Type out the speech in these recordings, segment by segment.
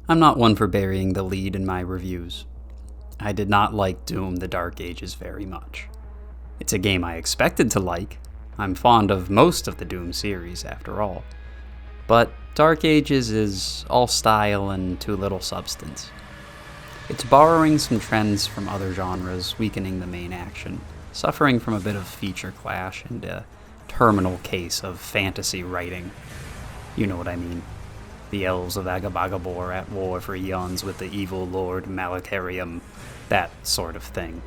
I'm not one for burying the lead in my reviews. I did not like Doom: The Dark Ages very much. It's a game I expected to like. I'm fond of most of the Doom series, after all. But Dark Ages is all style and too little substance. It's borrowing some trends from other genres, weakening the main action, suffering from a bit of feature clash and a terminal case of fantasy writing. You know what I mean. The elves of Agabagabor at war for eons with the evil Lord Malakarium, that sort of thing.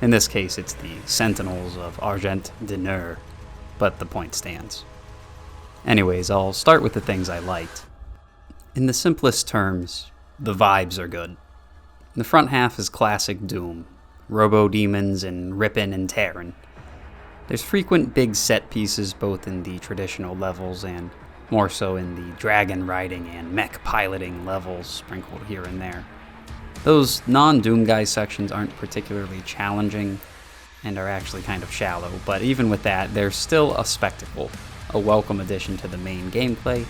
In this case, it's the Sentinels of Argent Dinur, but the point stands. Anyways, I'll start with the things I liked. In the simplest terms, the vibes are good. The front half is classic Doom, robo-demons and rippin' and tearin'. There's frequent big set pieces both in the traditional levels and more so in the dragon riding and mech piloting levels sprinkled here and there. Those non-Doom Guy sections aren't particularly challenging and are actually kind of shallow, but even with that, they're still a spectacle, a welcome addition to the main gameplay.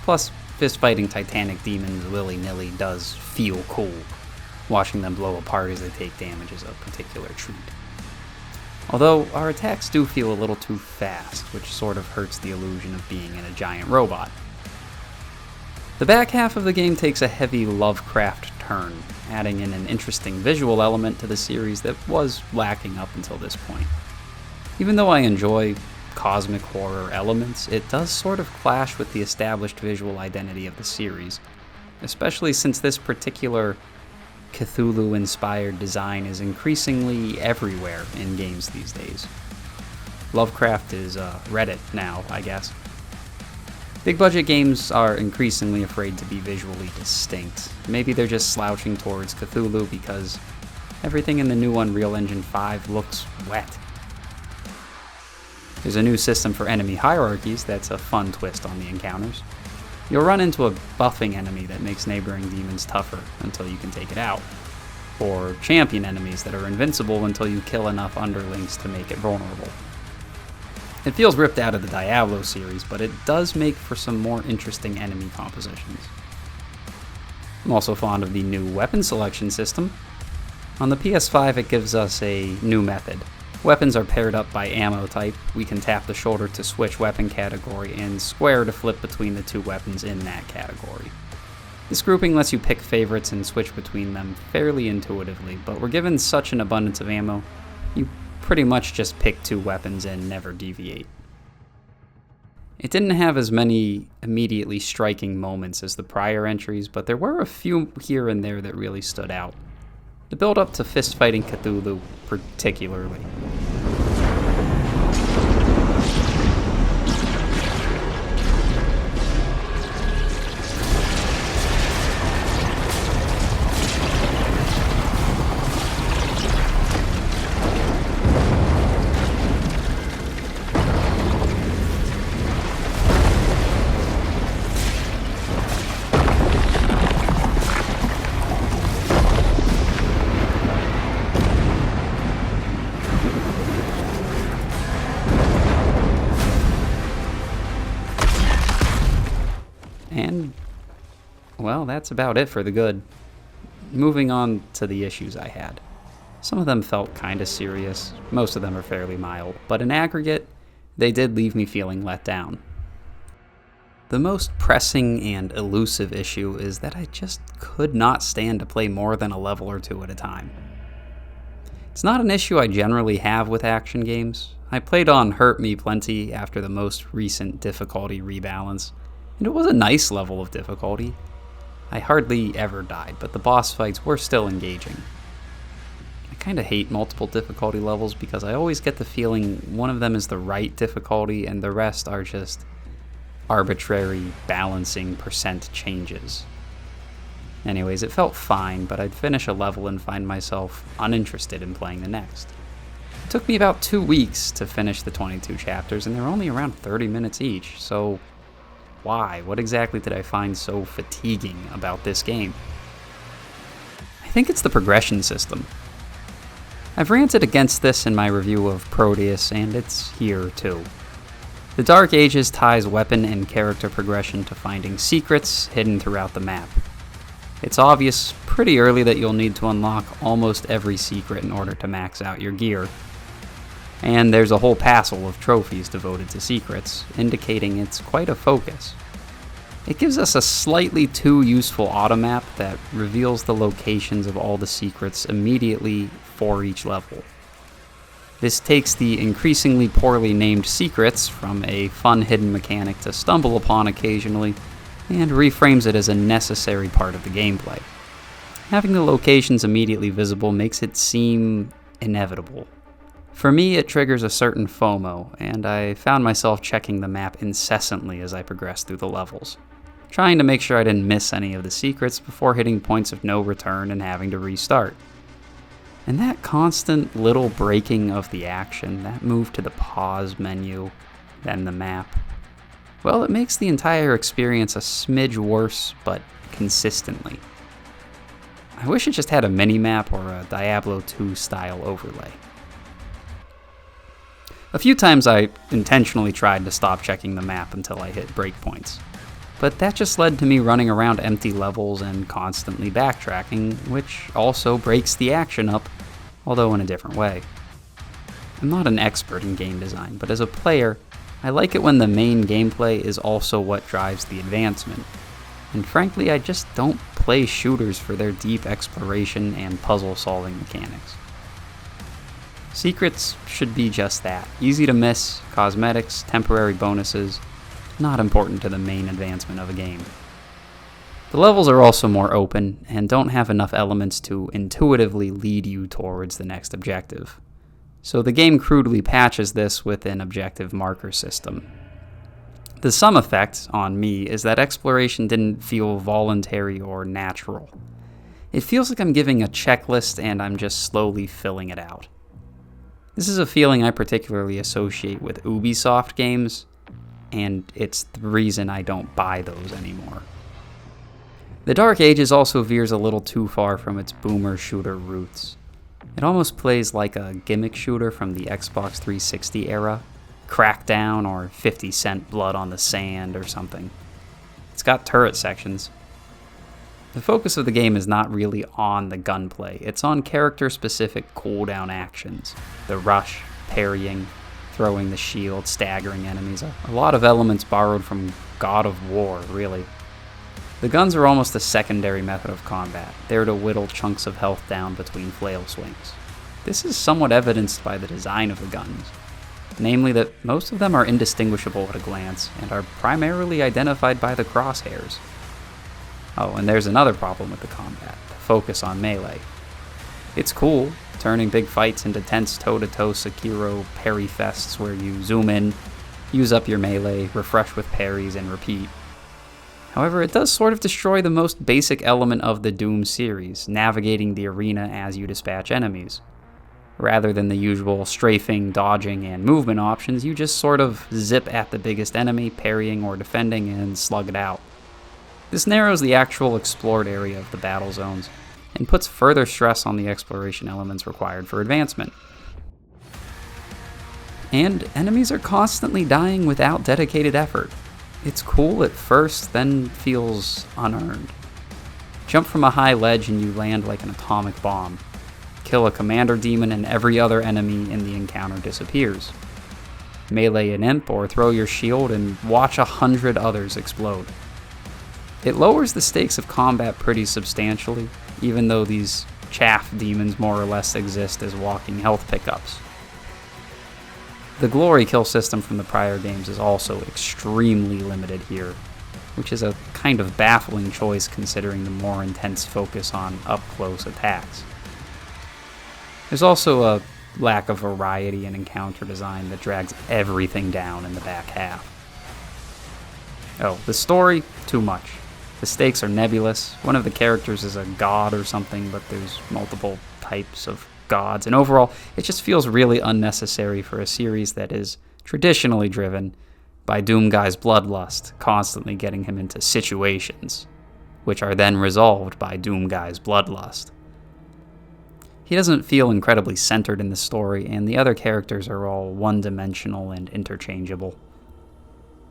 Plus, fist-fighting titanic demons willy-nilly does feel cool. Watching them blow apart as they take damage is a particular treat. Although, our attacks do feel a little too fast, which sort of hurts the illusion of being in a giant robot. The back half of the game takes a heavy Lovecraft turn, adding in an interesting visual element to the series that was lacking up until this point. Even though I enjoy cosmic horror elements, it does sort of clash with the established visual identity of the series, especially since this particular Cthulhu-inspired design is increasingly everywhere in games these days. Lovecraft is Reddit now, I guess. Big-budget games are increasingly afraid to be visually distinct. Maybe they're just slouching towards Cthulhu because everything in the new Unreal Engine 5 looks wet. There's a new system for enemy hierarchies that's a fun twist on the encounters. You'll run into a buffing enemy that makes neighboring demons tougher until you can take it out, or champion enemies that are invincible until you kill enough underlings to make it vulnerable. It feels ripped out of the Diablo series, but it does make for some more interesting enemy compositions. I'm also fond of the new weapon selection system. On the PS5, it gives us a new method. Weapons are paired up by ammo type. We can tap the shoulder to switch weapon category and square to flip between the two weapons in that category. This grouping lets you pick favorites and switch between them fairly intuitively, but we're given such an abundance of ammo, you pretty much just pick two weapons and never deviate. It didn't have as many immediately striking moments as the prior entries, but there were a few here and there that really stood out. The build-up to fist-fighting Cthulhu, particularly. And, well, that's about it for the good. Moving on to the issues I had. Some of them felt kinda serious, most of them are fairly mild, but in aggregate, they did leave me feeling let down. The most pressing and elusive issue is that I just could not stand to play more than a level or two at a time. It's not an issue I generally have with action games. I played on Hurt Me plenty after the most recent difficulty rebalance, and it was a nice level of difficulty. I hardly ever died, but the boss fights were still engaging. I kinda hate multiple difficulty levels because I always get the feeling one of them is the right difficulty and the rest are just arbitrary balancing percent changes. Anyways, it felt fine, but I'd finish a level and find myself uninterested in playing the next. It took me about 2 weeks to finish the 22 chapters, and they're only around 30 minutes each, so why? What exactly did I find so fatiguing about this game? I think it's the progression system. I've ranted against this in my review of Proteus, and it's here too. The Dark Ages ties weapon and character progression to finding secrets hidden throughout the map. It's obvious pretty early that you'll need to unlock almost every secret in order to max out your gear. And there's a whole passel of trophies devoted to secrets, indicating it's quite a focus. It gives us a slightly too useful automap that reveals the locations of all the secrets immediately for each level. This takes the increasingly poorly named secrets from a fun hidden mechanic to stumble upon occasionally, and reframes it as a necessary part of the gameplay. Having the locations immediately visible makes it seem inevitable. For me, it triggers a certain FOMO, and I found myself checking the map incessantly as I progressed through the levels, trying to make sure I didn't miss any of the secrets before hitting points of no return and having to restart. And that constant little breaking of the action, that move to the pause menu, then the map, well, it makes the entire experience a smidge worse, but consistently. I wish it just had a mini-map or a Diablo 2 style overlay. A few times I intentionally tried to stop checking the map until I hit breakpoints, but that just led to me running around empty levels and constantly backtracking, which also breaks the action up, although in a different way. I'm not an expert in game design, but as a player, I like it when the main gameplay is also what drives the advancement, and frankly I just don't play shooters for their deep exploration and puzzle-solving mechanics. Secrets should be just that, easy to miss, cosmetics, temporary bonuses, not important to the main advancement of a game. The levels are also more open, and don't have enough elements to intuitively lead you towards the next objective. So the game crudely patches this with an objective marker system. The sum effect, on me, is that exploration didn't feel voluntary or natural. It feels like I'm giving a checklist and I'm just slowly filling it out. This is a feeling I particularly associate with Ubisoft games, and it's the reason I don't buy those anymore. The Dark Ages also veers a little too far from its boomer shooter roots. It almost plays like a gimmick shooter from the Xbox 360 era, Crackdown or 50 Cent Blood on the Sand or something. It's got turret sections. The focus of the game is not really on the gunplay, it's on character-specific cooldown actions. The rush, parrying, throwing the shield, staggering enemies. A lot of elements borrowed from God of War, really. The guns are almost a secondary method of combat, there to whittle chunks of health down between flail swings. This is somewhat evidenced by the design of the guns, namely that most of them are indistinguishable at a glance and are primarily identified by the crosshairs. Oh, and there's another problem with the combat, the focus on melee. It's cool, turning big fights into tense toe-to-toe Sekiro parry fests where you zoom in, use up your melee, refresh with parries, and repeat. However, it does sort of destroy the most basic element of the Doom series, navigating the arena as you dispatch enemies. Rather than the usual strafing, dodging, and movement options, you just sort of zip at the biggest enemy, parrying or defending, and slug it out. This narrows the actual explored area of the battle zones, and puts further stress on the exploration elements required for advancement. And enemies are constantly dying without dedicated effort. It's cool at first, then feels unearned. Jump from a high ledge and you land like an atomic bomb. Kill a commander demon and every other enemy in the encounter disappears. Melee an imp or throw your shield and watch 100 others explode. It lowers the stakes of combat pretty substantially, even though these chaff demons more or less exist as walking health pickups. The glory kill system from the prior games is also extremely limited here, which is a kind of baffling choice considering the more intense focus on up-close attacks. There's also a lack of variety in encounter design that drags everything down in the back half. Oh, the story? Too much. The stakes are nebulous. One of the characters is a god or something, but there's multiple types of gods, and overall, it just feels really unnecessary for a series that is traditionally driven by Doomguy's bloodlust, constantly getting him into situations, which are then resolved by Doomguy's bloodlust. He doesn't feel incredibly centered in the story, and the other characters are all one-dimensional and interchangeable.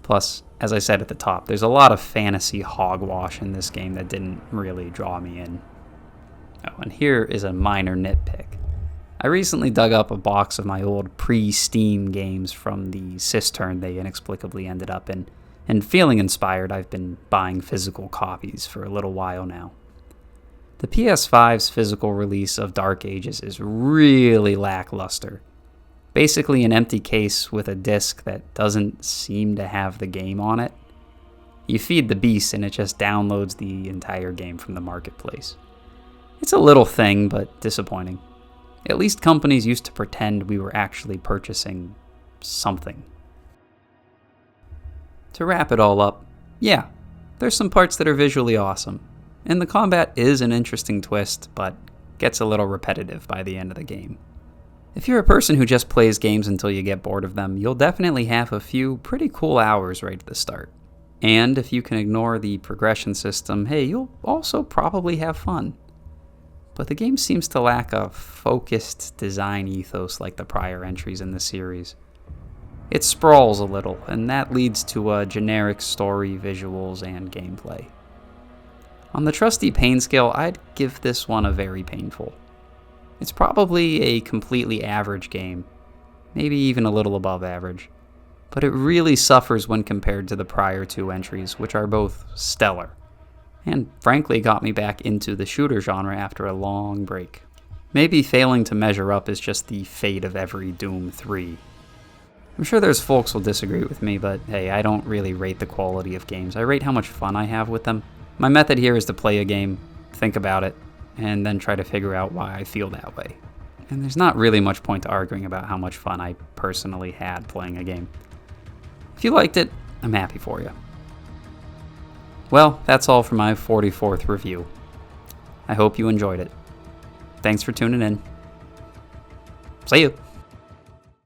Plus, as I said at the top, there's a lot of fantasy hogwash in this game that didn't really draw me in. Oh, and here is a minor nitpick. I recently dug up a box of my old pre-Steam games from the cistern they inexplicably ended up in, and feeling inspired, I've been buying physical copies for a little while now. The PS5's physical release of Dark Ages is really lackluster. Basically an empty case with a disc that doesn't seem to have the game on it. You feed the beast and it just downloads the entire game from the marketplace. It's a little thing, but disappointing. At least companies used to pretend we were actually purchasing something. To wrap it all up, yeah, there's some parts that are visually awesome, and the combat is an interesting twist, but gets a little repetitive by the end of the game. If you're a person who just plays games until you get bored of them, you'll definitely have a few pretty cool hours right at the start. And if you can ignore the progression system, hey, you'll also probably have fun. But the game seems to lack a focused design ethos like the prior entries in the series. It sprawls a little, and that leads to a generic story, visuals, and gameplay. On the trusty pain scale, I'd give this one a very painful. It's probably a completely average game, maybe even a little above average, but it really suffers when compared to the prior two entries, which are both stellar, and frankly got me back into the shooter genre after a long break. Maybe failing to measure up is just the fate of every Doom 3. I'm sure there's folks who'll disagree with me, but hey, I don't really rate the quality of games. I rate how much fun I have with them. My method here is to play a game, think about it, and then try to figure out why I feel that way. And there's not really much point to arguing about how much fun I personally had playing a game. If you liked it, I'm happy for you. Well, that's all for my 44th review. I hope you enjoyed it. Thanks for tuning in. See you!